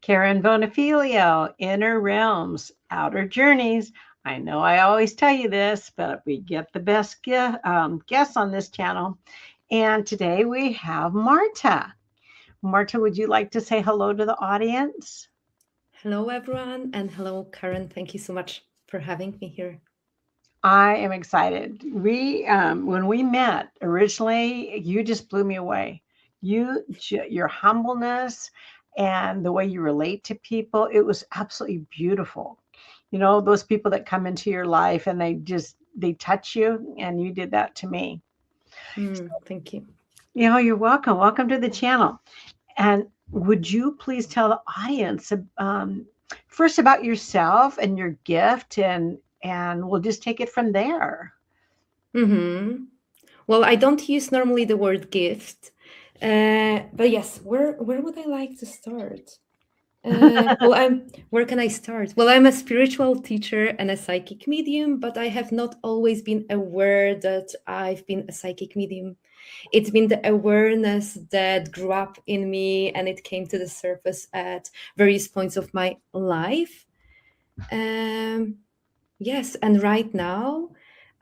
Karen Bonafilio, Inner Realms, Outer Journeys. I know I always tell you this, but we get the best guests on this channel. And today we have Marta. Marta, would you like to say hello to the audience? Hello, everyone. And hello, Karen. Thank you so much for having me here. I am excited. When we met originally, you just blew me away. Your humbleness and the way you relate to people, it was absolutely beautiful. You know, those people that come into your life and they touch you, and you did that to me. Thank you. You know, you're welcome. Welcome to the channel. And would you please tell the audience first about yourself and your gift, and we'll just take it from there. Well, I don't use normally the word gift, but yes, where would I like to start? Where can I start? Well, I'm a spiritual teacher and a psychic medium, but I have not always been aware that I've been a psychic medium. It's been the awareness that grew up in me, and it came to the surface at various points of my life. Yes, and right now,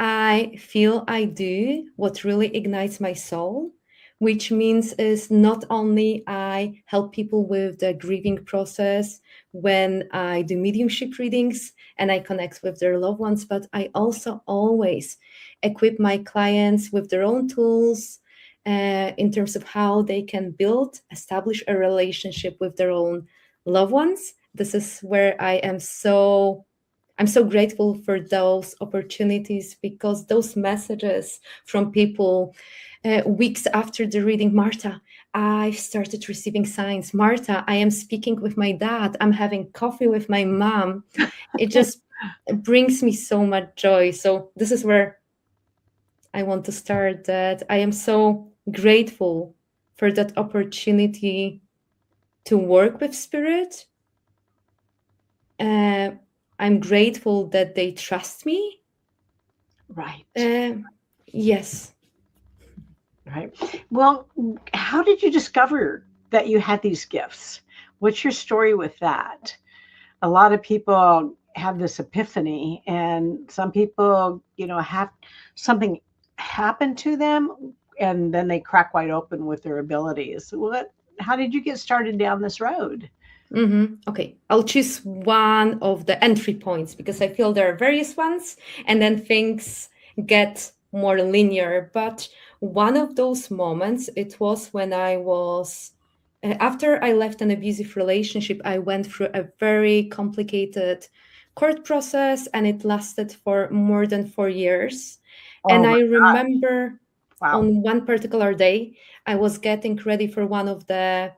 I feel I do what really ignites my soul, which means is not only I help people with the grieving process when I do mediumship readings and I connect with their loved ones, but I also always equip my clients with their own tools in terms of how they can establish a relationship with their own loved ones. This is where I'm so grateful for those opportunities, because those messages from people weeks after the reading, Marta, I started receiving signs. Marta, I am speaking with my dad. I'm having coffee with my mom. It just brings me so much joy. So this is where I want to start, that I am so grateful for that opportunity to work with spirit. I'm grateful that they trust me. Right. Yes. Right. Well, how did you discover that you had these gifts? What's your story with that? A lot of people have this epiphany, and some people, have something happen to them, and then they crack wide open with their abilities. How did you get started down this road? Okay, I'll choose one of the entry points, because I feel there are various ones, and then things get more linear. But one of those moments, it was when I was, after I left an abusive relationship, I went through a very complicated court process, and it lasted for more than 4 years. And I remember on one particular day, I was getting ready for one of the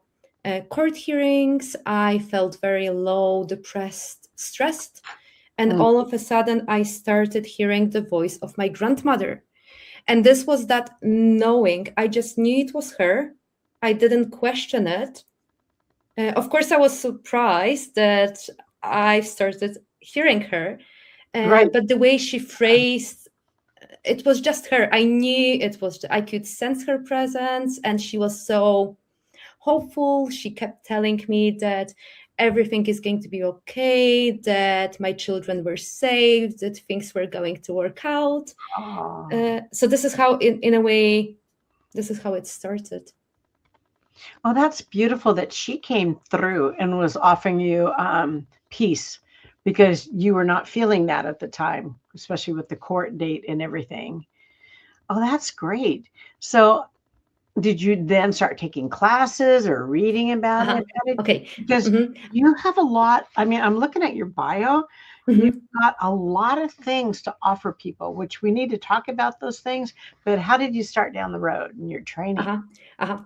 court hearings. I felt very low, depressed, stressed. And all of a sudden, I started hearing the voice of my grandmother. And this was that knowing. I just knew it was her. I didn't question it. Of course, I was surprised that I started hearing her. But the way she phrased, it was just her. I knew it was, I could sense her presence, and she was so hopeful. She kept telling me that everything is going to be okay, that my children were saved, that things were going to work out. So this is how, in a way, this is how it started. Oh, that's beautiful that she came through and was offering you peace, because you were not feeling that at the time, especially with the court date and everything. Oh, that's great. So did you then start taking classes or reading about it? Okay. Because you have a lot. I mean, I'm looking at your bio. You've Mhm. got a lot of things to offer people, which we need to talk about those things. But how did you start down the road in your training? Uh-huh. Uh-huh.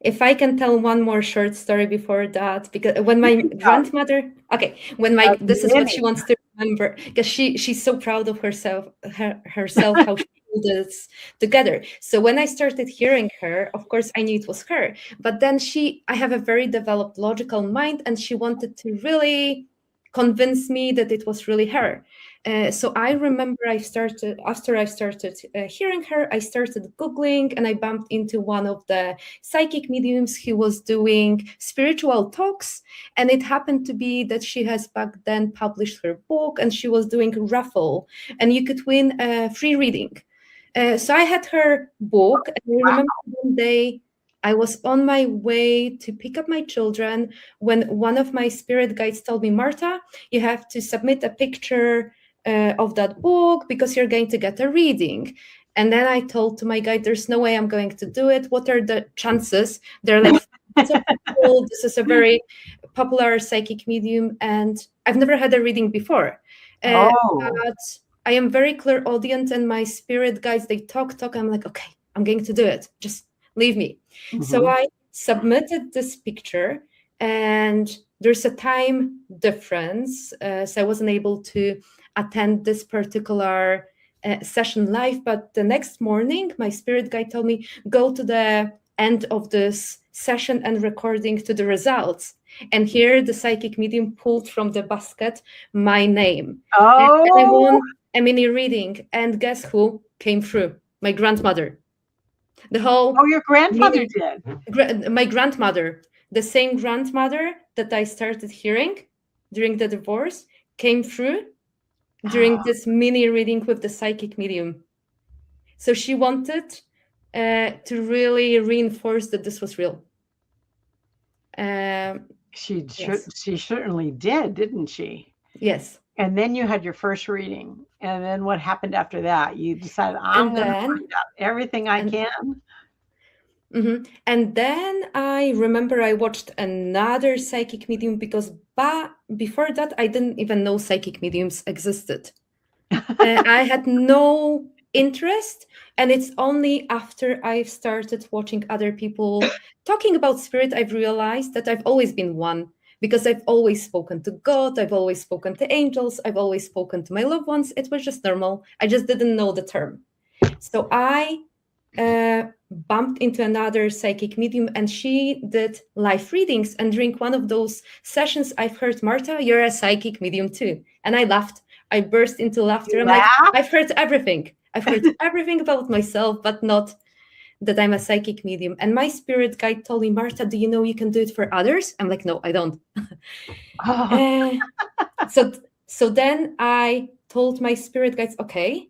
If I can tell one more short story before that, because when You my can tell grandmother, okay, when my a this is what she minute. wants to remember, because she's so proud of herself how she pulled this together. So when I started hearing her, of course I knew it was her, but then I have a very developed logical mind, and she wanted to really convince me that it was really her. So I remember after I started hearing her, I started Googling, and I bumped into one of the psychic mediums who was doing spiritual talks. And it happened to be that she has back then published her book, and she was doing a raffle, and you could win a free reading. So I had her book, and I Wow. remember one day I was on my way to pick up my children when one of my spirit guides told me, Marta, you have to submit a picture of that book because you're going to get a reading. And then I told to my guide, there's no way I'm going to do it. What are the chances? They're like, so people, this is a very popular psychic medium, and I've never had a reading before. Oh. But I am very clairaudient, and my spirit guides, they talk. I'm like, okay, I'm going to do it. Just leave me. So Hmm. I submitted this picture, and there's a time difference. So I wasn't able to attend this particular session live. But the next morning, my spirit guide told me, go to the end of this session and recording to the results. And here the psychic medium pulled from the basket my name. And I Oh. won a mini reading. And guess who came through? My grandmother. The Oh, whole your grandfather mini, did. my grandmother, the same grandmother that I started hearing during the divorce, came through during this mini reading with the psychic medium. So she wanted to really reinforce that this was real. Um, yes, She certainly did, didn't she? yes. And then you had your first reading. And then what happened after that? You decided, I'm And going to then, find out everything I and can. and then I remember I watched another psychic medium because before that I didn't even know psychic mediums existed. I had no interest, and it's only after I've started watching other people talking about spirit I've realized that I've always been one, because I've always spoken to God, I've always spoken to angels, I've always spoken to my loved ones. It was just normal. I just didn't know the term. So I bumped into another psychic medium, and she did live readings. And during one of those sessions, I've heard, Marta, you're a psychic medium too. And I laughed. I burst into laughter. You I'm like, I've laughed? heard everything. I've heard everything about myself, but not that I'm a psychic medium. And my spirit guide told me, Marta, do you know you can do it for others? I'm like, no, I don't. Oh, Uh, so then I told my spirit guides, okay,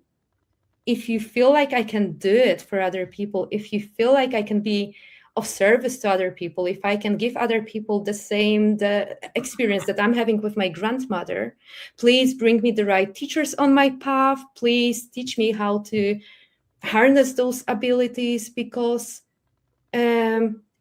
if you feel like I can do it for other people, if you feel like I can be of service to other people, if I can give other people the experience that I'm having with my grandmother, please bring me the right teachers on my path. Please teach me how to harness those abilities, because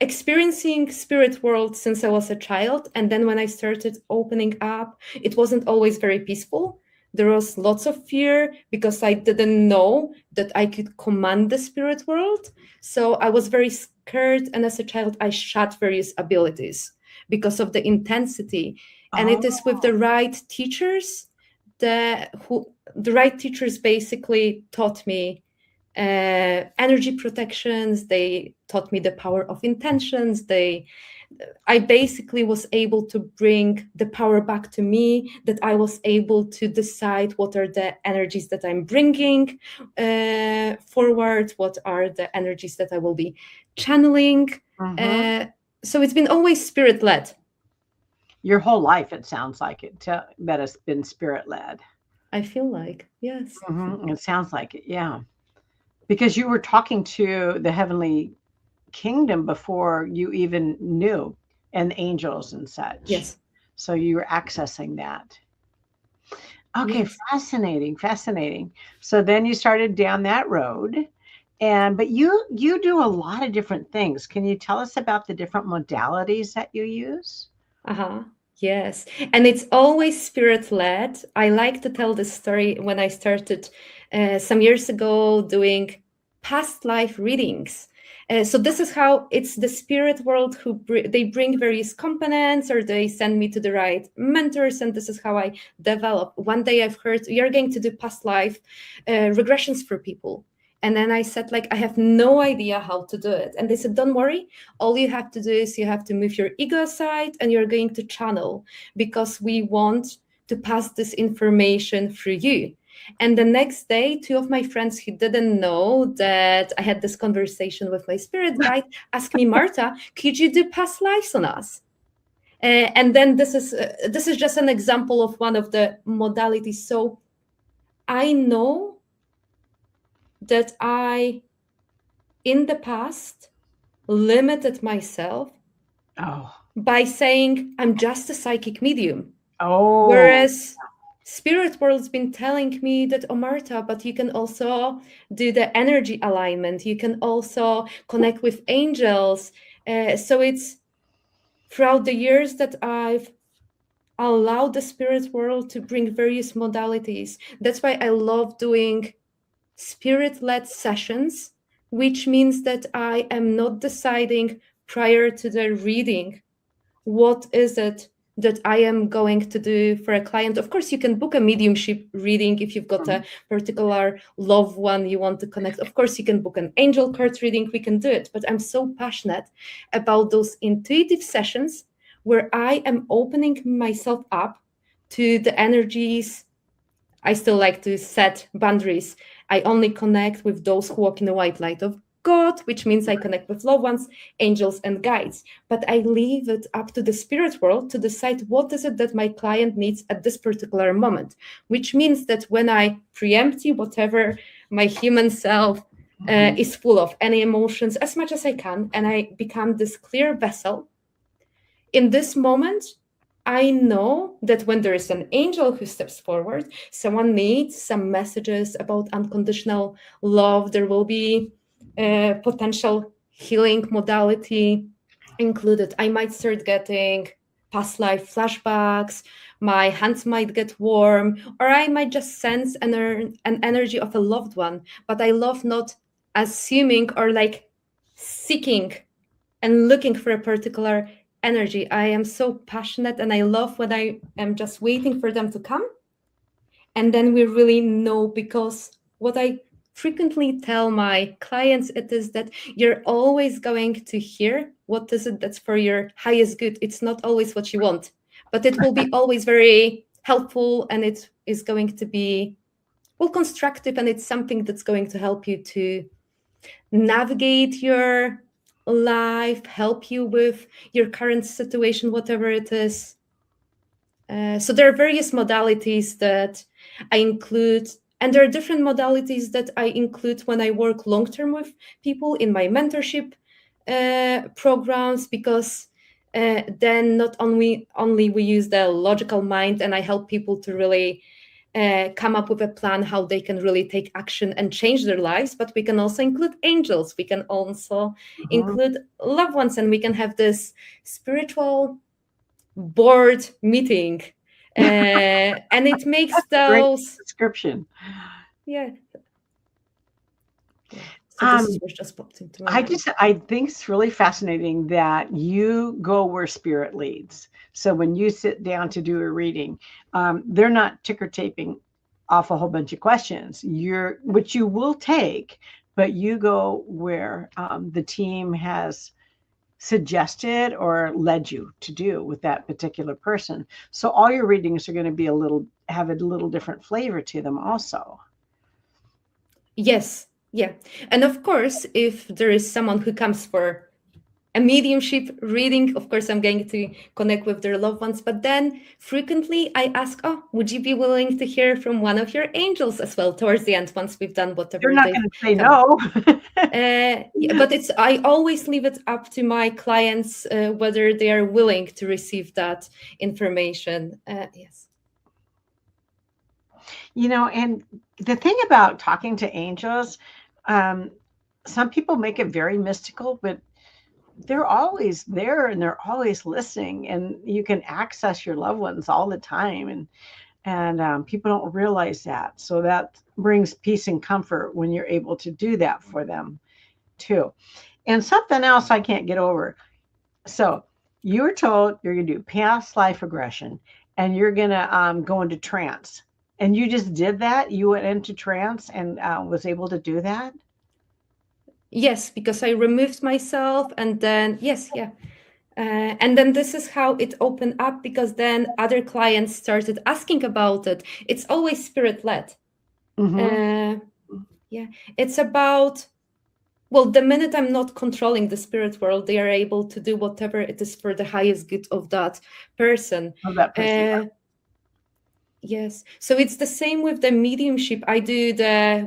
experiencing spirit world since I was a child, and then when I started opening up, it wasn't always very peaceful. There was lots of fear because I didn't know that I could command the spirit world. So I was very scared, and as a child I shut various abilities because of the intensity. And it is with the oh, right teachers, the right teachers basically taught me energy protections. They taught me the power of intentions. I basically was able to bring the power back to me, that I was able to decide what are the energies that I'm bringing forward, what are the energies that I will be channeling. hmm. So it's been always spirit led. Your whole life, it sounds like it, that it's been spirit led. I feel like, yes. It sounds like it, yeah. Because you were talking to the heavenly kingdom before you even knew, and angels and such. Yes. So you were accessing that. Okay, Yes. fascinating, fascinating. So then you started down that road, and but you do a lot of different things. Can you tell us about the different modalities that you use? Uh-huh. Yes, and it's always spirit-led. I like to tell this story when I started some years ago doing past life readings. So this is how it's the spirit world who they bring various components, or they send me to the right mentors, and this is how I develop. One day I've heard you're going to do past life regressions for people. And then I said, like, I have no idea how to do it. And they said, don't worry, all you have to do is you have to move your ego aside and you're going to channel, because we want to pass this information through you. And the next day, two of my friends who didn't know that I had this conversation with my spirit guide asked me, Marta, could you do past lives on us? And then this is just an example of one of the modalities. So I know that I, in the past, limited myself by saying I'm just a psychic medium. Whereas spirit world's been telling me that, oh, Marta, but you can also do the energy alignment. You can also connect with angels. So it's throughout the years that I've allowed the spirit world to bring various modalities. That's why I love doing spirit-led sessions, which means that I am not deciding prior to the reading what is it that I am going to do for a client. Of course, you can book a mediumship reading if you've got a particular loved one you want to connect. Of course, you can book an angel card reading. We can do it. But I'm so passionate about those intuitive sessions where I am opening myself up to the energies. I still like to set boundaries. I only connect with those who walk in the white light of God, which means I connect with loved ones, angels, and guides. But I leave it up to the spirit world to decide what is it that my client needs at this particular moment, which means that when I preempt whatever my human self is full of, any emotions, as much as I can, and I become this clear vessel, in this moment, I know that when there is an angel who steps forward, someone needs some messages about unconditional love. There will be a potential healing modality included. I might start getting past life flashbacks. My hands might get warm, or I might just sense an energy of a loved one. But I love not assuming or like seeking and looking for a particular energy. I am so passionate, and I love when I am just waiting for them to come. And then we really know, because what I frequently tell my clients, it is that you're always going to hear what is it that's for your highest good. It's not always what you want, but it will be always very helpful, and it is going to be, well, constructive, and it's something that's going to help you to navigate your life, help you with your current situation, whatever it is. So there are various modalities that I include, and there are different modalities that I include when I work long-term with people in my mentorship programs, because then not only we use the logical mind, and I help people to really come up with a plan how they can really take action and change their lives, but we can also include angels, we can also include loved ones, and we can have this spiritual board meeting, and it makes those description. Yeah. So this is what just popped into my mind. I think it's really fascinating that you go where spirit leads. So when you sit down to do a reading, they're not ticker taping off a whole bunch of questions. Which you will take, but you go where the team has suggested or led you to do with that particular person. So all your readings are going to be have a little different flavor to them also. Yes. Yeah. And of course, if there is someone who comes for a mediumship reading, of course, I'm going to connect with their loved ones. But then frequently I ask, oh, would you be willing to hear from one of your angels as well towards the end, once we've done whatever? You're not going to say no. But I always leave it up to my clients whether they are willing to receive that information. Yes. And the thing about talking to angels, some people make it very mystical, but they're always there and they're always listening, and you can access your loved ones all the time. And people don't realize that. So that brings peace and comfort when you're able to do that for them too. And something else I can't get over. So you were told you're going to do past life regression and you're going to go into trance. And you just did that? You went into trance and was able to do that? Yes, because I removed myself, and then and then this is how it opened up, because then other clients started asking about it. It's always spirit-led. Yeah, it's about, well, the minute I'm not controlling the spirit world, they are able to do whatever it is for the highest good of that person. Yes. So it's the same with the mediumship. I do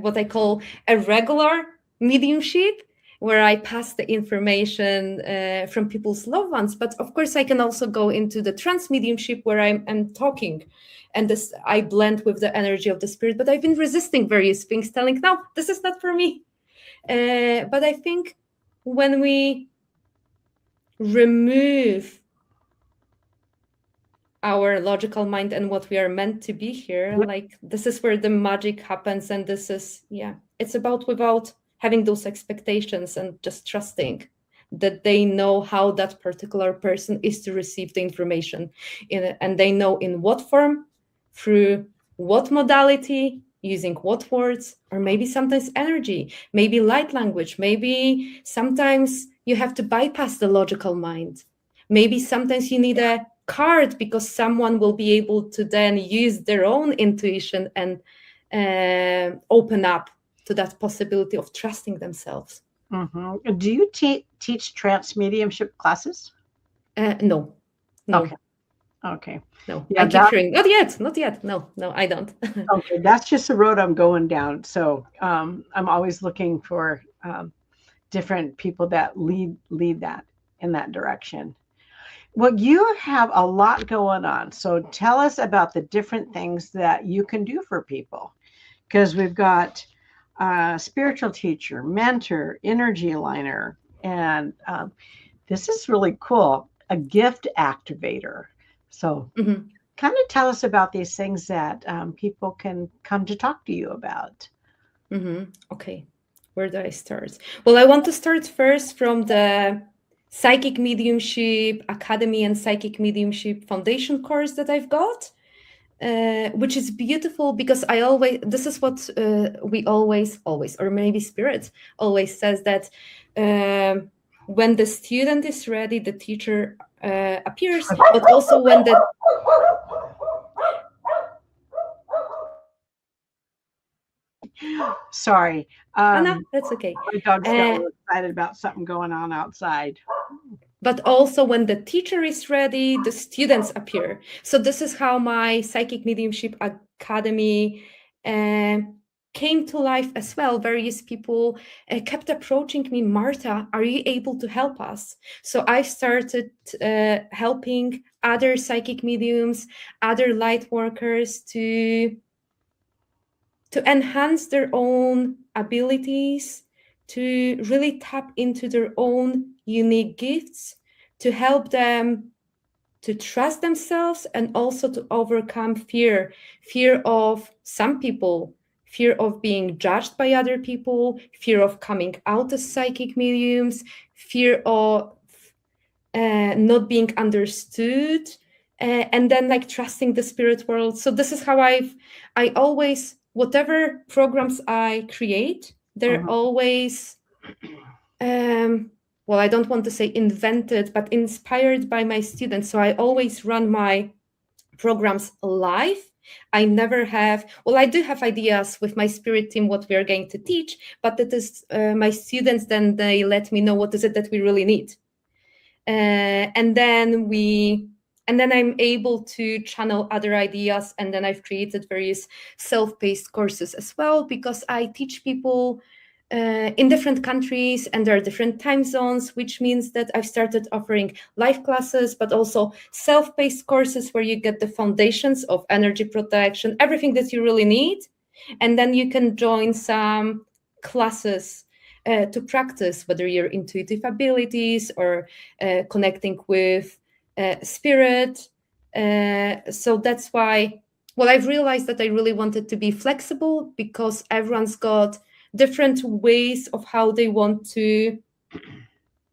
what I call a regular mediumship, where I pass the information from people's loved ones. But of course, I can also go into the trance mediumship, where I'm talking, and I blend with the energy of the spirit. But I've been resisting various things, telling, no, this is not for me. But I think when we remove our logical mind and what we are meant to be here, like this is where the magic happens. And this is, it's about without having those expectations and just trusting that they know how that particular person is to receive the information and they know in what form, through what modality, using what words, or maybe sometimes energy, maybe light language, maybe sometimes you have to bypass the logical mind. Maybe sometimes you need a card because someone will be able to then use their own intuition and open up to that possibility of trusting themselves. Mm-hmm. Do you teach trance mediumship classes? No. Okay. No, yeah, I keep hearing, not yet. No, I don't. Okay, that's just the road I'm going down. So I'm always looking for different people that lead that in that direction. Well, you have a lot going on. So tell us about the different things that you can do for people. Because we've got spiritual teacher, mentor, energy aligner, and this is really cool, a gift activator. So kind of tell us about these things that people can come to talk to you about. Okay, where do I start? Well, I want to start first from the Psychic Mediumship Academy and Psychic Mediumship Foundation course that I've got, which is beautiful because this is what we always, or maybe Spirit always says, that when the student is ready, the teacher appears, but also when the... Sorry. No, that's okay. My dog's got a little excited about something going on outside. But also when the teacher is ready, the students appear. So this is how my Psychic Mediumship Academy came to life as well. Various people kept approaching me, Marta, are you able to help us? So I started helping other psychic mediums, other light workers to enhance their own abilities, to really tap into their own unique gifts, to help them to trust themselves, and also to overcome fear of some people, fear of being judged by other people, fear of coming out as psychic mediums, fear of not being understood, and then like trusting the spirit world. So this is how I always, whatever programs I create, they're always, well, I don't want to say invented, but inspired by my students. So I always run my programs live. I never have, well, I do have ideas with my spirit team what we are going to teach, but it is my students, then they let me know what is it that we really need. And then I'm able to channel other ideas. And then I've created various self-paced courses as well, because I teach people in different countries and there are different time zones, which means that I've started offering live classes, but also self-paced courses where you get the foundations of energy protection, everything that you really need. And then you can join some classes to practice, whether your intuitive abilities or connecting with spirit. So that's why, well, I've realized that I really wanted to be flexible because everyone's got different ways of how they want to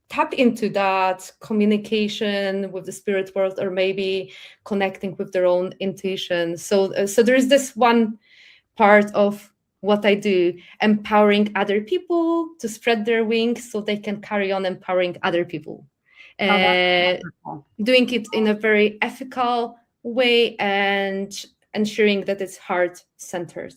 tap into that communication with the spirit world, or maybe connecting with their own intuition. So there is this one part of what I do, empowering other people to spread their wings so they can carry on empowering other people. Oh, that's Uh, wonderful. Doing it in a very ethical way and ensuring that it's heart centered.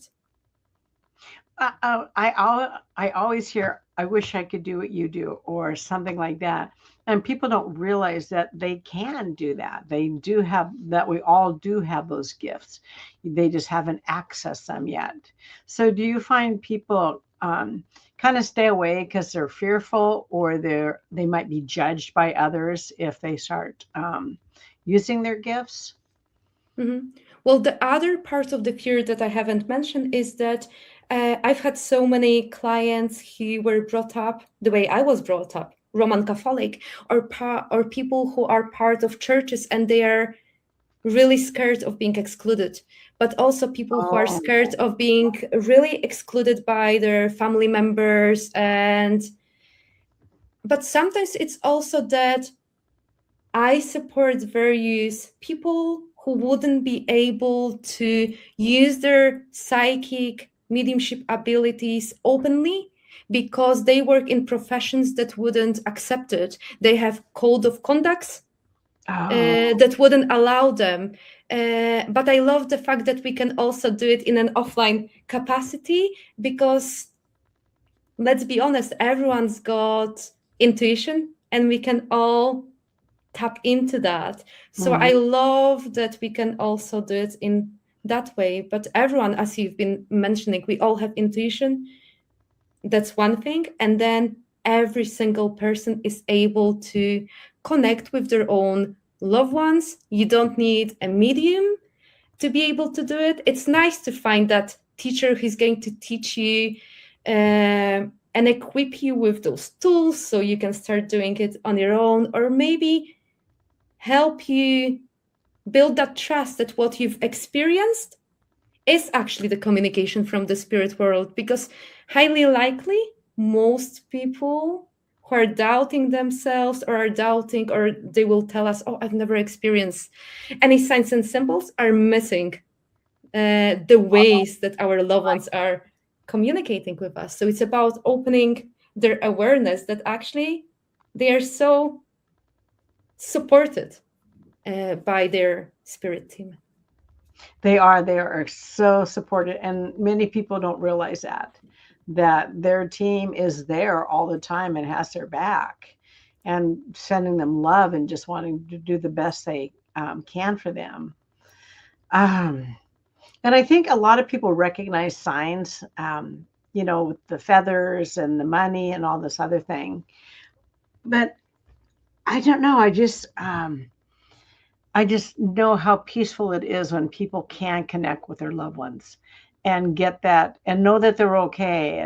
I always hear, I wish I could do what you do, or something like that. And people don't realize that they can do that. They do have that. We all do have those gifts. They just haven't accessed them yet. So, do you find people kind of stay away because they're fearful, or they might be judged by others if they start using their gifts? Mhm. Well, the other part of the fear that I haven't mentioned is that I've had so many clients who were brought up the way I was brought up, Roman Catholic, or people who are part of churches and they are really scared of being excluded, but also people who are Oh, scared of being really excluded by their family members. And but sometimes it's also that I support various people who wouldn't be able to use their psychic mediumship abilities openly because they work in professions that wouldn't accept it. They have code of conducts oh, that wouldn't allow them. But I love the fact that we can also do it in an offline capacity because, let's be honest, everyone's got intuition and we can all tap into that. So I mhm. love that we can also do it in that way. But everyone, as you've been mentioning, we all have intuition. That's one thing. And then every single person is able to connect with their own loved ones. You don't need a medium to be able to do it. It's nice to find that teacher who's going to teach you and equip you with those tools so you can start doing it on your own, or maybe help you build that trust that what you've experienced is actually the communication from the spirit world. Because highly likely, most people who are doubting themselves or are doubting, or they will tell us, oh, I've never experienced any signs and symbols, are missing the ways that our loved ones are communicating with us. So it's about opening their awareness that actually they are so supported by their spirit team. They are so supported, and many people don't realize that their team is there all the time and has their back, and sending them love and just wanting to do the best they can for them. Um, and I think a lot of people recognize signs, with the feathers and the money and all this other thing. But I don't know. I just know how peaceful it is when people can connect with their loved ones and get that and know that they're okay,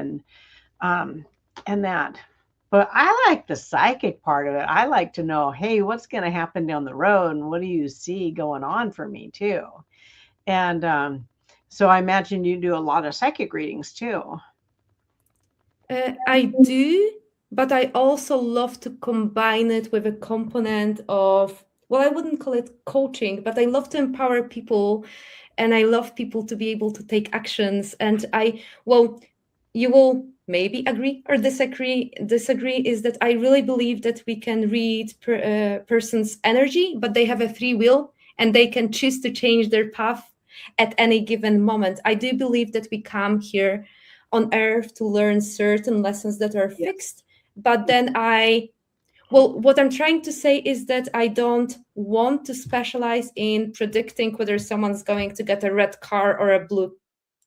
um and that. But I like the psychic part of it. I like to know, hey, what's going to happen down the road and what do you see going on for me too? And so I imagine you do a lot of psychic readings too. I do, but I also love to combine it with a component of, well, I wouldn't call it coaching, but I love to empower people and I love people to be able to take actions. And well, you will maybe agree or disagree is that I really believe that we can read person's energy, but they have a free will and they can choose to change their path at any given moment. I do believe that we come here on earth to learn certain lessons that are Yes. fixed, but then well, what I'm trying to say is that I don't want to specialize in predicting whether someone's going to get a red car or a blue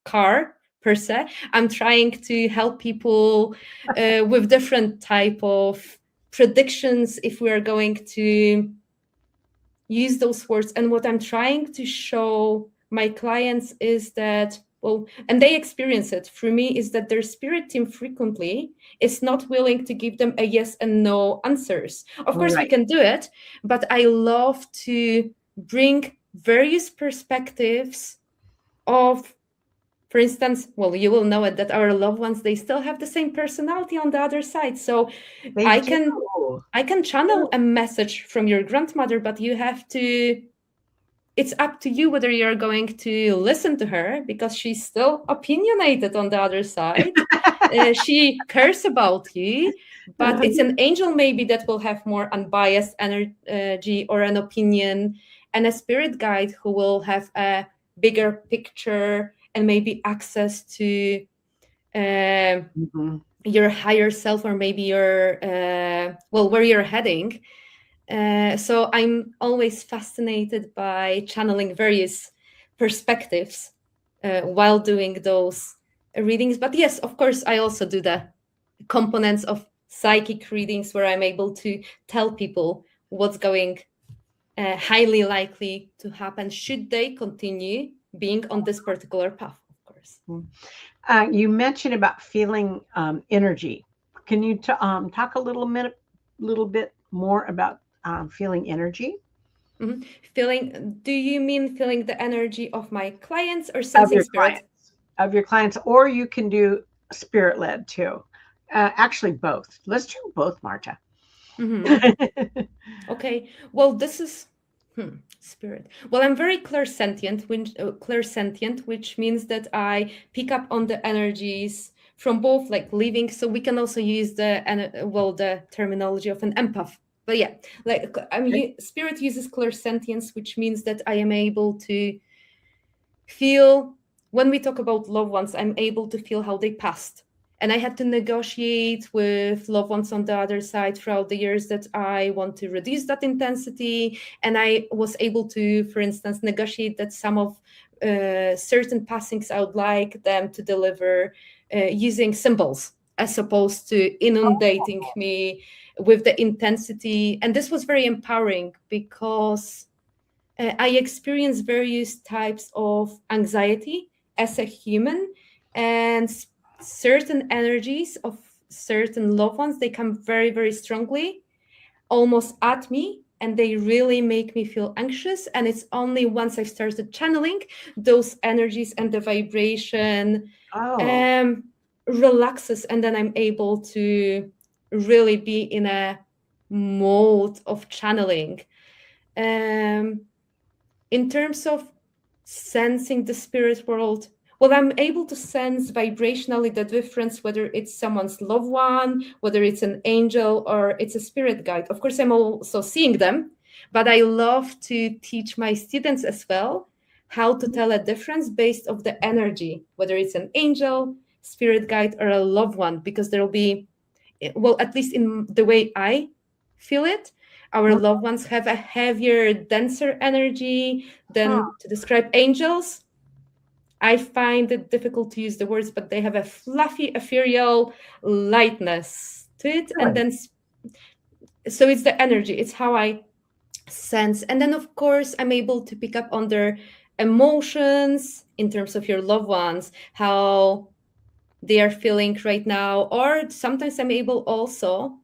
car per se. I'm trying to help people with different type of predictions if we are going to use those words. And what I'm trying to show my clients is that well, and they experience it through me, is that their spirit team frequently is not willing to give them a yes and no answers. Of course, we Right. can do it, but I love to bring various perspectives of, for instance, well, you will know it, that our loved ones, they still have the same personality on the other side. So They I do. can I can channel a message from your grandmother, but you have to, it's up to you whether you're going to listen to her, because she's still opinionated on the other side. She cares about you, but it's an angel maybe that will have more unbiased energy or an opinion, and a spirit guide who will have a bigger picture and maybe access to Mhm. your higher self, or maybe your well, where you're heading. So I'm always fascinated by channeling various perspectives while doing those readings. But yes, of course, I also do the components of psychic readings where I'm able to tell people what's going highly likely to happen should they continue being on this particular path, of course. You mentioned about feeling energy. Can you talk a little bit more about feeling energy Mhm. Feeling, do you mean feeling the energy of my clients or of sensing your spirit? clients, or you can do spirit led too. Actually, both. Let's do both, Marta. Mhm. Okay. Well, this is spirit. Well, I'm very clairsentient, which means that I pick up on the energies from both, like living. So we can also use the terminology of an empath. But yeah, like spirit uses clairsentience, which means that I am able to feel, when we talk about loved ones, I'm able to feel how they passed. And I had to negotiate with loved ones on the other side throughout the years that I want to reduce that intensity. And I was able to, for instance, negotiate that some of certain passings I would like them to deliver using symbols, as opposed to inundating me with the intensity. And this was very empowering, because I experience various types of anxiety as a human, and certain energies of certain loved ones, they come very, very strongly, almost at me, and they really make me feel anxious. And it's only once I've started channeling those energies and the vibration Oh, um, relaxes, and then I'm able to really be in a mode of channeling. Um, in terms of sensing the spirit world, well, I'm able to sense vibrationally the difference, whether it's someone's loved one, whether it's an angel, or it's a spirit guide. Of course, I'm also seeing them, but I love to teach my students as well how to tell a difference based of the energy, whether it's an angel, spirit guide, or a loved one, because there'll be, well, at least in the way I feel it, our loved ones have a heavier, denser energy huh. than, to describe angels, I find it difficult to use the words, but they have a fluffy, ethereal lightness to it. And Good. then, so it's the energy, it's how I sense. And then, of course, I'm able to pick up on their emotions in terms of your loved ones, how they are feeling right now. Or sometimes I'm able also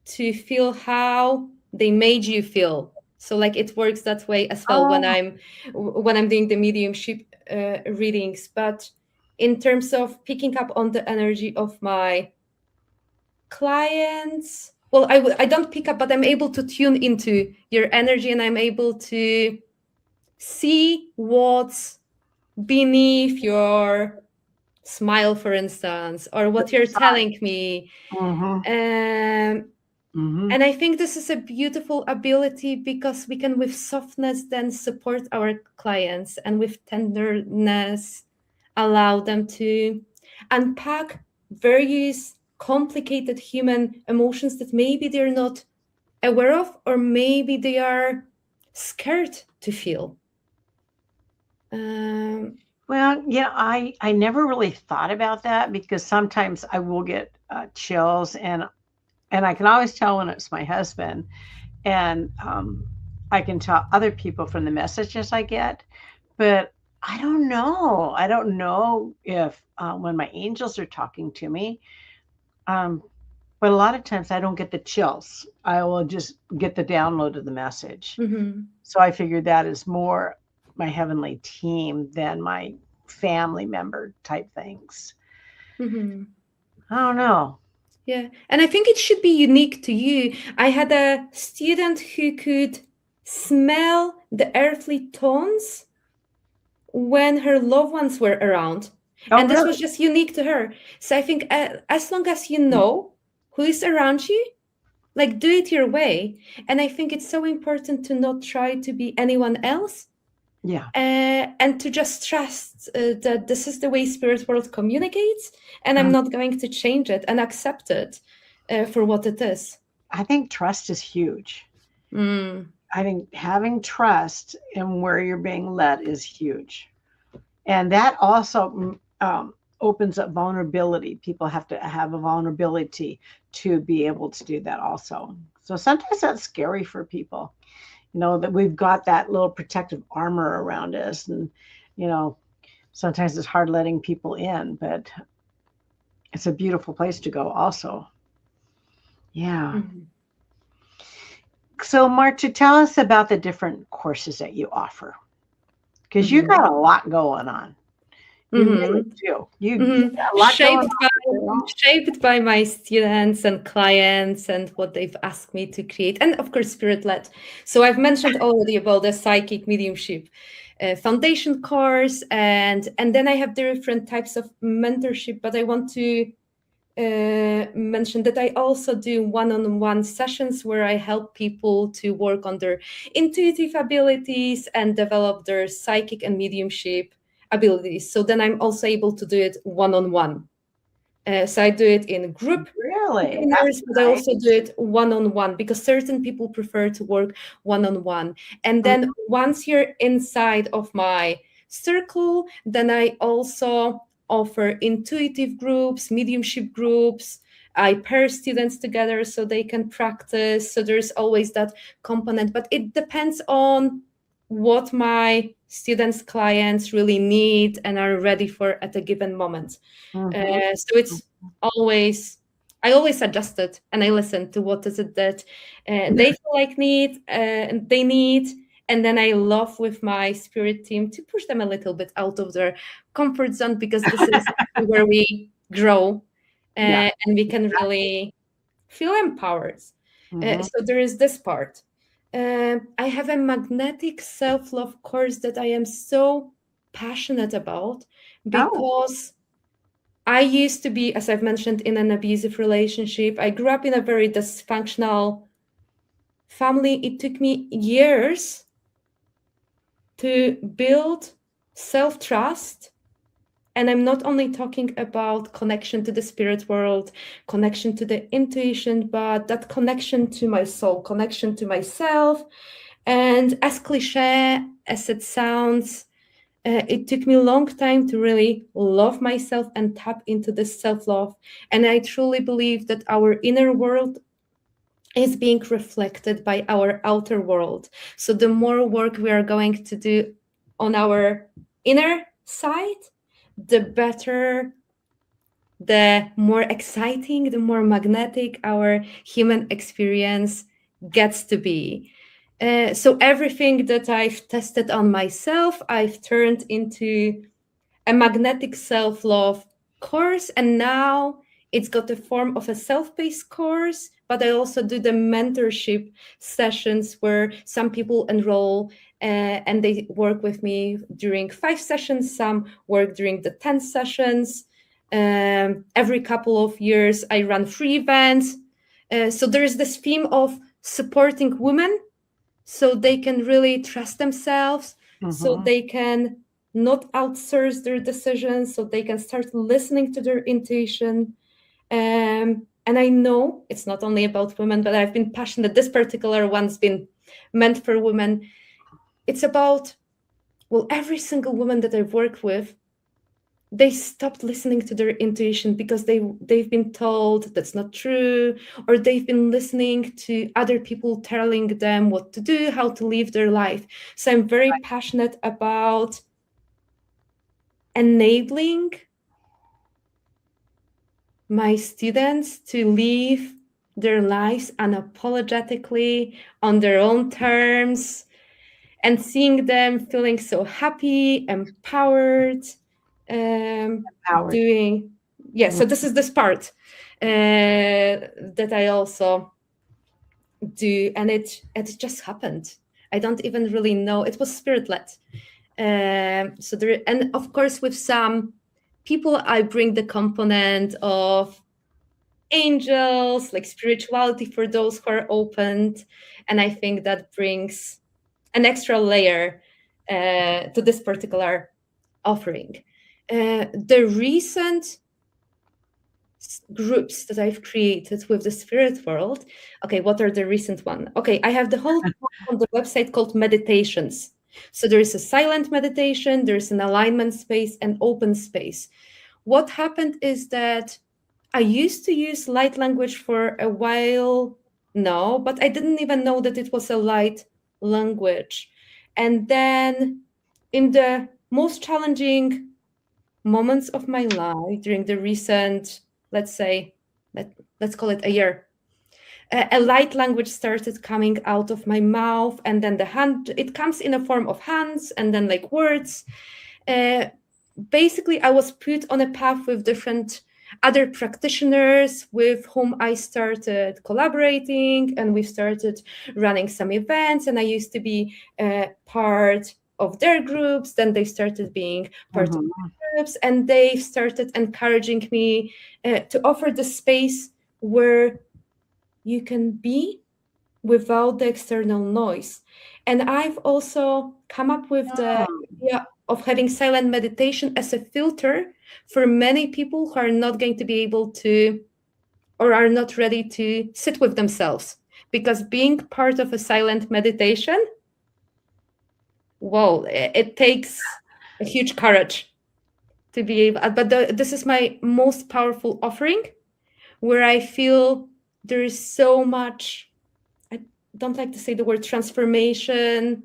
to feel how they made you feel. So like it works that way as well when Oh, I'm doing the mediumship readings. But in terms of picking up on the energy of my clients, well, I don't pick up, but I'm able to tune into your energy, and I'm able to see what's beneath your smile, for instance, or what you're telling me. mm-hmm, um, mm-hmm. And I think this is a beautiful ability, because we can, with softness, then support our clients, and with tenderness, allow them to unpack various complicated human emotions that maybe they're not aware of, or maybe they are scared to feel. Um, Well, I never really thought about that because sometimes I will get chills, and I can always tell when it's my husband, and I can tell other people from the messages I get. But I don't know. I don't know if when my angels are talking to me, um, but a lot of times I don't get the chills. I will just get the download of the message. Mm-hmm. So I figured that is more my heavenly team than my family member type things. Mm-hmm. I don't know. Yeah. And I think it should be unique to you. I had a student who could smell the earthly tones when her loved ones were around. Oh, And this really? was just unique to her. So I think as long as you know who is around you, like do it your way. And I think it's so important to not try to be anyone else, Yeah. and to just trust that this is the way spirit world communicates, and I'm Um, not going to change it and accept it for what it is. I think trust is huge. Mm. I think having trust in where you're being led is huge. And that also opens up vulnerability. People have to have a vulnerability to be able to do that also. So sometimes that's scary for people, that we've got that little protective armor around us. And, sometimes it's hard letting people in, but it's a beautiful place to go also. Yeah. Mhm. So, Marta, tell us about the different courses that you offer because you Mhm. got a lot going on. You really Mhm. do. You Mhm. got a lot going Shaped by on. shaped by my students and clients and what they've asked me to create, and of course spirit led. So I've mentioned already about the psychic mediumship foundation course, and then I have different types of mentorship, but I want to mention that I also do one-on-one sessions where I help people to work on their intuitive abilities and develop their psychic and mediumship abilities. So then I'm also able to do it one-on-one. So I do it in group Really? That's containers, but I also do nice. it one-on-one because certain people prefer to work one-on-one. And then Mhm. once you're inside of my circle, then I also offer intuitive groups, mediumship groups. I pair students together so they can practice. So there's always that component, but it depends on what my students, clients really need and are ready for at a given moment. Mhm. So it's always, I always adjust it and I listen to what is it that they feel like they need, and then I love with my spirit team to push them a little bit out of their comfort zone because this is where we grow, Yeah. and we can really feel empowered. Mhm. So there is this part. I have a magnetic self-love course that I am so passionate about Oh. because I used to be, as I've mentioned, in an abusive relationship. I grew up in a very dysfunctional family. It took me years to build self trust. And I'm not only talking about connection to the spirit world, connection to the intuition, but that connection to my soul, connection to myself. And as cliche as it sounds, it took me a long time to really love myself and tap into this self-love. And I truly believe that our inner world is being reflected by our outer world. So the more work we are going to do on our inner side, the better, the more exciting, the more magnetic our human experience gets to be. So everything that I've tested on myself, I've turned into a magnetic self-love course, and now it's got the form of a self-paced course, but I also do the mentorship sessions where some people enroll and they work with me during 5 sessions, some work during the 10 sessions. Every couple of years I run free events, so there's this theme of supporting women so they can really trust themselves, so Mhm. they can not outsource their decisions, so they can start listening to their intuition. And I know it's not only about women, but I've been passionate. This particular one's been meant for women. It's about, well, every single woman that I've worked with, they stopped listening to their intuition because they've been told that's not true, or they've been listening to other people telling them what to do, how to live their life. So I'm very passionate about enabling my students to live their lives unapologetically on their own terms, and seeing them feeling so happy, empowered, Howard. doing, yeah. So this is this part that I also do, and it just happened. I don't even really know. It was spirit led. So there, and of course, with some people, I bring the component of angels, like spirituality for those who are opened, and I think that brings an extra layer to this particular offering. The recent groups that I've created with the spirit world. Okay, what are the recent one? Okay, I have the whole on the website called meditations. So there is a silent meditation, there's an alignment space, and open space. What happened is that I used to use light language for a while now, but I didn't even know that it was a light language. And then in the most challenging moments of my life during the recent, let's say, let's call it a year, a light language started coming out of my mouth, and then the hand, it comes in a form of hands and then like words. Basically, I was put on a path with different other practitioners with whom I started collaborating, and we started running some events, and I used to be part of their groups. Then they started being part of my groups, and they started encouraging me to offer the space where you can be without the external noise. And I've also come up with the idea of having silent meditation as a filter for many people who are not going to be able to, or are not ready to sit with themselves. Because being part of a silent meditation, whoa, it takes a huge courage to be able, but this is my most powerful offering, where I feel there is so much, I don't like to say the word transformation,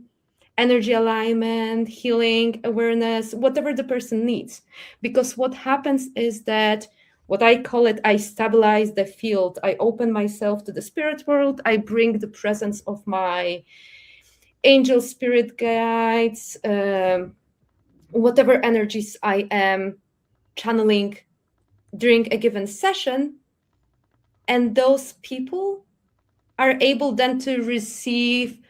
energy alignment, healing, awareness, whatever the person needs. Because what happens is that, what I call it, I stabilize the field. I open myself to the spirit world. I bring the presence of my angel spirit guides, whatever energies I am channeling during a given session. And those people are able then to receive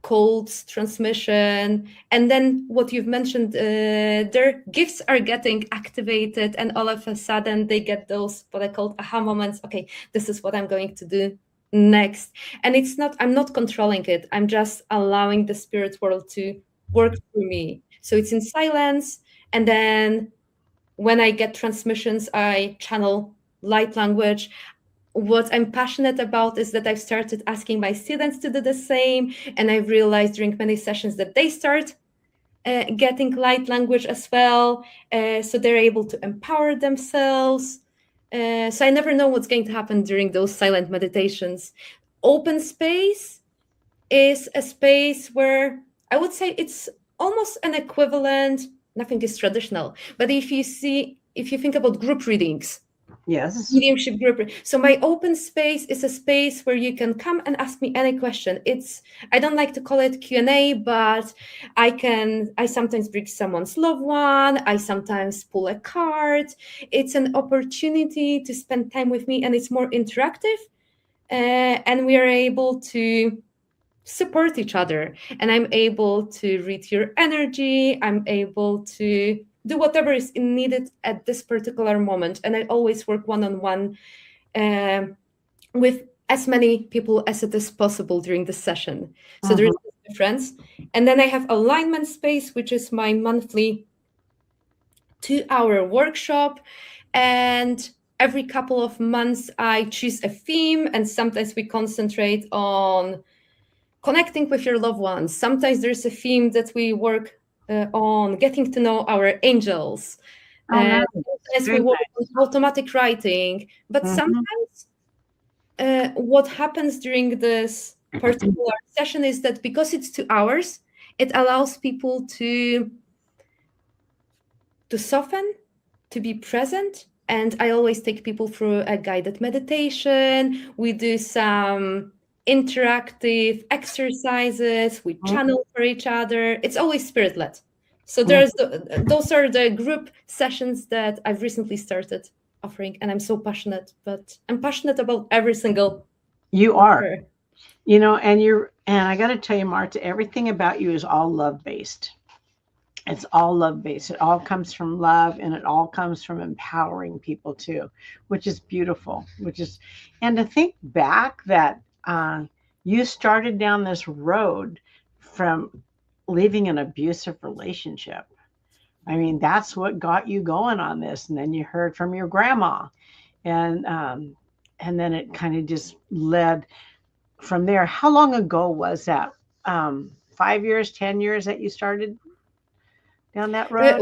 codes, transmission, and then what you've mentioned, their gifts are getting activated, and all of a sudden they get those what I call aha moments. Okay, this is what I'm going to do next. And it's not, I'm not controlling it, I'm just allowing the spirit world to work through me. So it's in silence, and then when I get transmissions, I channel light language. What I'm passionate about is that I've started asking my students to do the same, and I've realized during many sessions that they start getting light language as well, so they're able to empower themselves. So I never know what's going to happen during those silent meditations. Open space is a space where I would say it's almost an equivalent, nothing is traditional, but if you think about group readings, Yes. mediumship group. So my open space is a space where you can come and ask me any question. It's, I don't like to call it Q&A, but I sometimes bring someone's loved one. I sometimes pull a card. It's an opportunity to spend time with me, and it's more interactive. And we are able to support each other. And I'm able to read your energy. I'm able to do whatever is needed at this particular moment. And I always work one-on-one with as many people as it is possible during the session. So there's a difference. And then I have alignment space, which is my monthly 2-hour workshop. And every couple of months, I choose a theme, and sometimes we concentrate on connecting with your loved ones. Sometimes there's a theme that we work on getting to know our angels. Nice. As we work on automatic writing. But sometimes what happens during this particular session is that because it's 2 hours, it allows people to to soften, to be present. And I always take people through a guided meditation. We do some interactive exercises. We channel for each other. It's always spirit led. So those are the group sessions that I've recently started offering, and I'm so passionate. But I'm passionate about every single. You are, Sure. and I got to tell you, Marta, everything about you is all love based. It's all love based. It all comes from love, and it all comes from empowering people too, which is beautiful. And to think back that you started down this road from leaving an abusive relationship. I mean, that's what got you going on this. And then you heard from your grandma, and then it kind of just led from there. How long ago was that? 5 years, 10 years that you started down that road?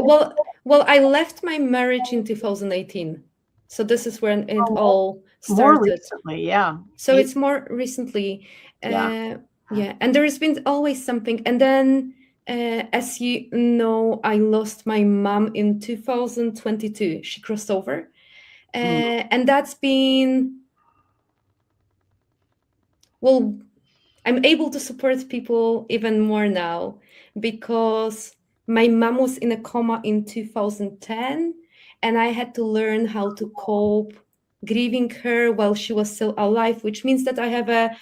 Well, I left my marriage in 2018. So this is when it all More started. recently, yeah. So it's more recently. Yeah. Yeah. And there has been always something. And then, as you know, I lost my mom in 2022. She crossed over. And that's been, well, I'm able to support people even more now because my mom was in a coma in 2010, and I had to learn how to cope grieving her while she was still alive, which means that I have a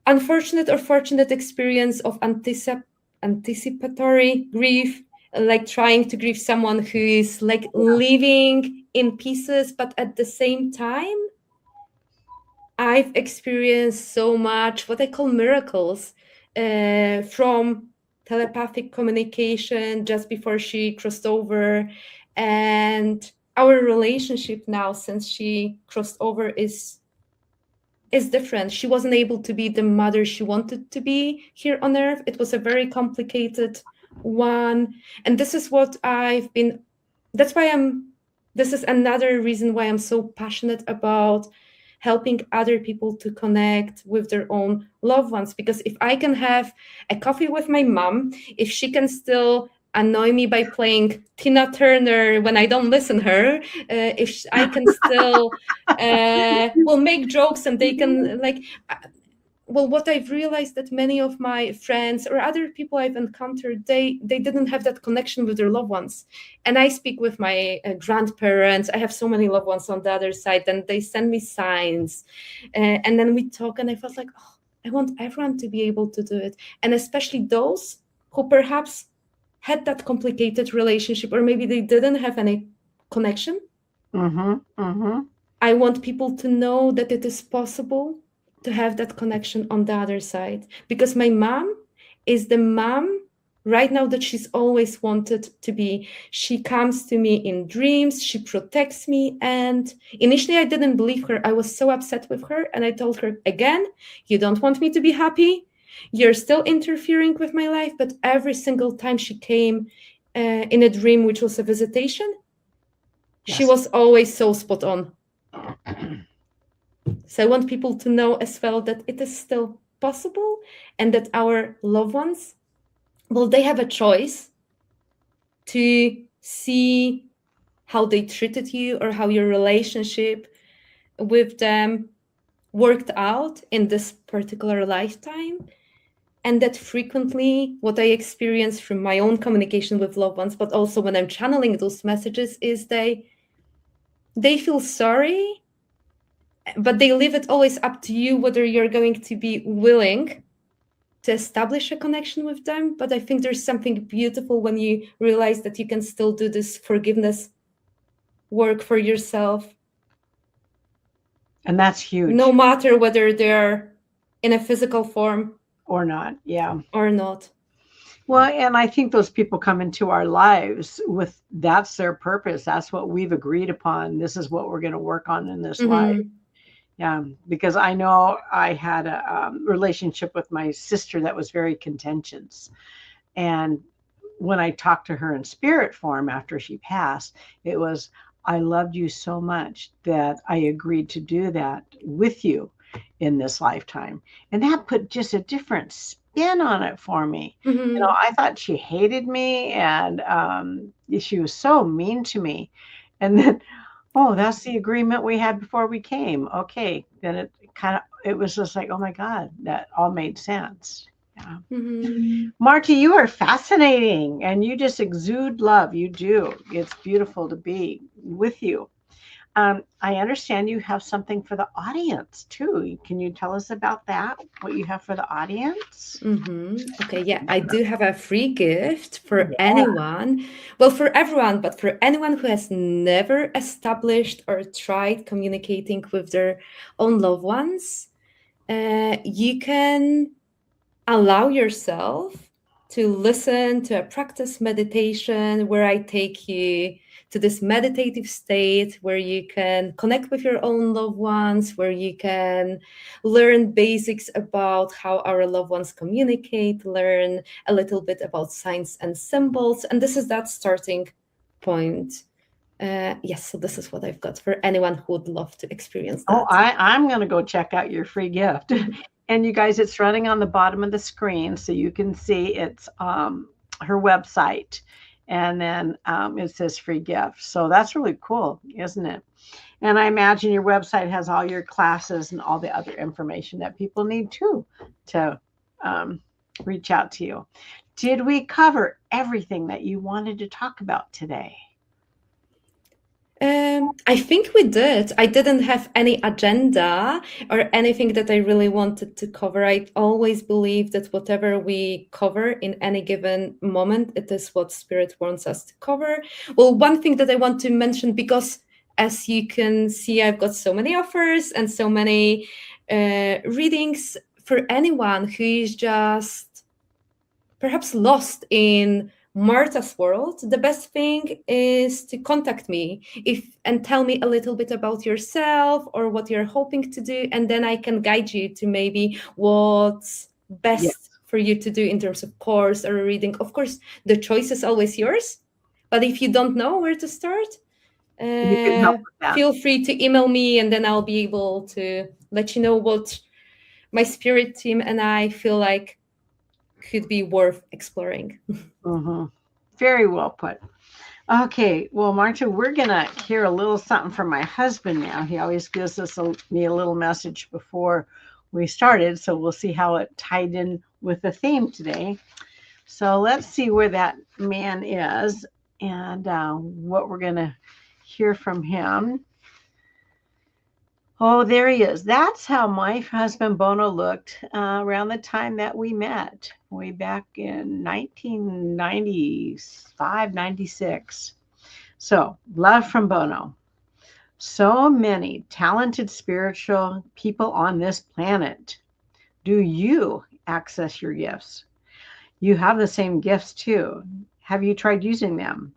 unfortunate or fortunate experience of anticipatory grief, like trying to grieve someone who is like living in pieces, but at the same time I've experienced so much what I call miracles from telepathic communication just before she crossed over. And our relationship now, since she crossed over, is different. She wasn't able to be the mother she wanted to be here on earth. It was a very complicated one. And this is what this is another reason why I'm so passionate about helping other people to connect with their own loved ones. Because if I can have a coffee with my mom, if she can still annoy me by playing Tina Turner when I don't listen her, I can still make jokes, and they can what I've realized that many of my friends or other people I've encountered, they didn't have that connection with their loved ones. And I speak with my grandparents. I have so many loved ones on the other side, and they send me signs. And then we talk, and I felt like, oh, I want everyone to be able to do it. And especially those who perhaps had that complicated relationship, or maybe they didn't have any connection. I want people to know that it is possible to have that connection on the other side, because my mom is the mom right now that she's always wanted to be. She comes to me in dreams, she protects me. And initially I didn't believe her. I was so upset with her, and I told her again, you don't want me to be happy, you're still interfering with my life. But every single time she came in a dream, which was a visitation, yes, she was always so spot on. So I want people to know as well that it is still possible, and that our loved ones, well, they have a choice to see how they treated you or how your relationship with them worked out in this particular lifetime. And that frequently what I experience from my own communication with loved ones, but also when I'm channeling those messages, is they feel sorry, but they leave it always up to you whether you're going to be willing to establish a connection with them. But I think there's something beautiful when you realize that you can still do this forgiveness work for yourself. And that's huge. No matter whether they're in a physical form or not. Yeah. Or not. Well, and I think those people come into our lives with, that's their purpose. That's what we've agreed upon. This is what we're going to work on in this life. Yeah, because I know I had a relationship with my sister that was very contentious. And when I talked to her in spirit form after she passed, it was, I loved you so much that I agreed to do that with you in this lifetime. And that put just a different in on it for me. I thought she hated me, and she was so mean to me. And then, oh, that's the agreement we had before we came. Okay, then it was just like, oh my God, that all made sense. Yeah. Marta, you are fascinating, and you just exude love. You do. It's beautiful to be with you. I understand you have something for the audience too. Can you tell us about that? What you have for the audience? Okay, yeah, I do have a free gift for Yeah. anyone. Well, for everyone, but for anyone who has never established or tried communicating with their own loved ones, you can allow yourself to listen to a practice meditation where I take you to this meditative state where you can connect with your own loved ones, where you can learn basics about how our loved ones communicate, learn a little bit about signs and symbols. And this is that starting point. Yes, so this is what I've got for anyone who would love to experience that. Oh, I'm going to go check out your free gift. And you guys, it's running on the bottom of the screen, so you can see it's her website. And then it says free gift. So that's really cool, isn't it? And I imagine your website has all your classes and all the other information that people need too to reach out to you. Did we cover everything that you wanted to talk about today? I think we did. I didn't have any agenda or anything that I really wanted to cover. I always believe that whatever we cover in any given moment, it is what Spirit wants us to cover. Well, one thing that I want to mention, because as you can see, I've got so many offers and so many readings for anyone who is just perhaps lost in Marta's world. The best thing is to contact me and tell me a little bit about yourself or what you're hoping to do, and then I can guide you to maybe what's best for you to do in terms of course or reading. Of course, the choice is always yours, but if you don't know where to start, feel free to email me, and then I'll be able to let you know what my spirit team and I feel like could be worth exploring. Very well put. Okay, well, Marta, we're going to hear a little something from my husband now. He always gives me a little message before we started, so we'll see how it tied in with the theme today. So let's see where that man is and what we're going to hear from him. Oh, there he is. That's how my husband Bono looked around the time that we met, way back in 1995, 96. So, love from Bono. So many talented spiritual people on this planet. Do you access your gifts? You have the same gifts too. Have you tried using them?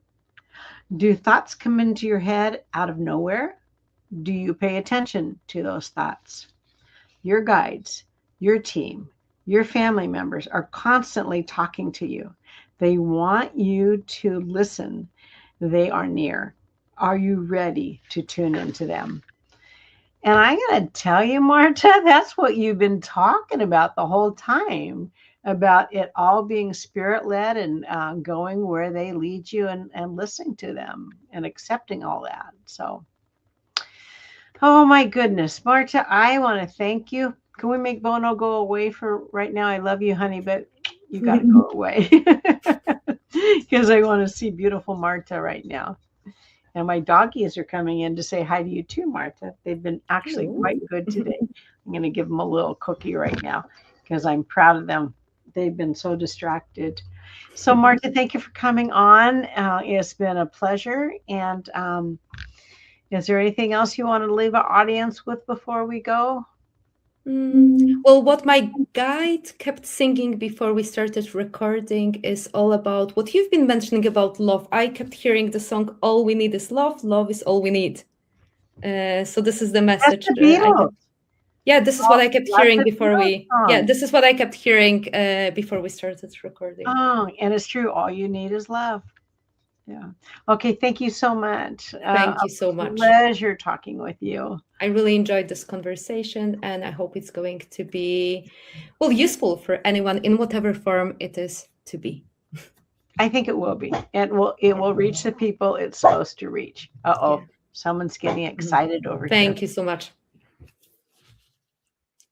Do thoughts come into your head out of nowhere? Do you pay attention to those thoughts? Your guides, your team, your family members are constantly talking to you. They want you to listen. They are near. Are you ready to tune into them? And I'm going to tell you, Marta, that's what you've been talking about the whole time, about it all being spirit-led and going where they lead you and listening to them and accepting all that. So, oh my goodness, Marta, I want to thank you. Can we make Bono go away for right now? I love you, honey, but you got to go away because I want to see beautiful Marta right now. And my doggies are coming in to say hi to you too, Marta. They've been actually quite good today. I'm going to give them a little cookie right now because I'm proud of them. They've been so distracted. So, Marta, thank you for coming on. It's been a pleasure. And is there anything else you want to leave our audience with before we go? Well, what my guide kept singing before we started recording is all about what you've been mentioning about love. I kept hearing the song, All We Need Is Love, Love Is All We Need. So this is the message. This is what I kept hearing before this is what I kept hearing before we started recording. Oh, and it's true. All you need is love. Yeah. Okay. Thank you so much. Thank A you so much. pleasure talking with you. I really enjoyed this conversation, and I hope it's going to be, well, useful for anyone in whatever form it is to be. I think it will be. It will reach the people it's supposed to reach. Yeah. Someone's getting excited over here. Thank you so much.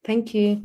Thank you.